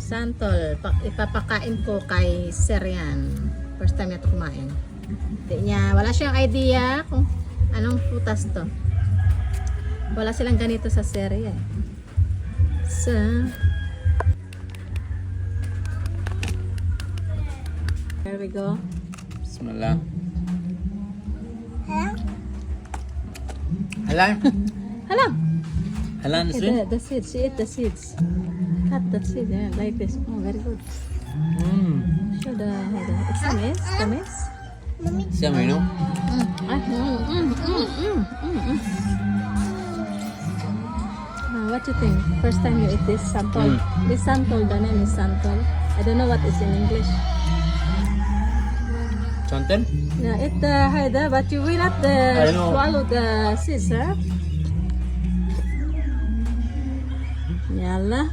Santol, ipapakain ko kay Sir yan. First time niya ito kumain. Wala siyang idea kung anong putas to. Wala silang ganito sa serye. So, there we go. Bismillah. Halal. Hello. Halal Nasrin. The seeds. She ate the seeds. Cut the seeds. Yeah, like this. Oh, very good. Show the. It's tamis. Siapa ini? What you think? First time you eat this santol? This santol, the name is santol. I don't know what is in English. Santan? Yeah, eat the haida, but you will not I know. swallow the seeds, huh? Yalla.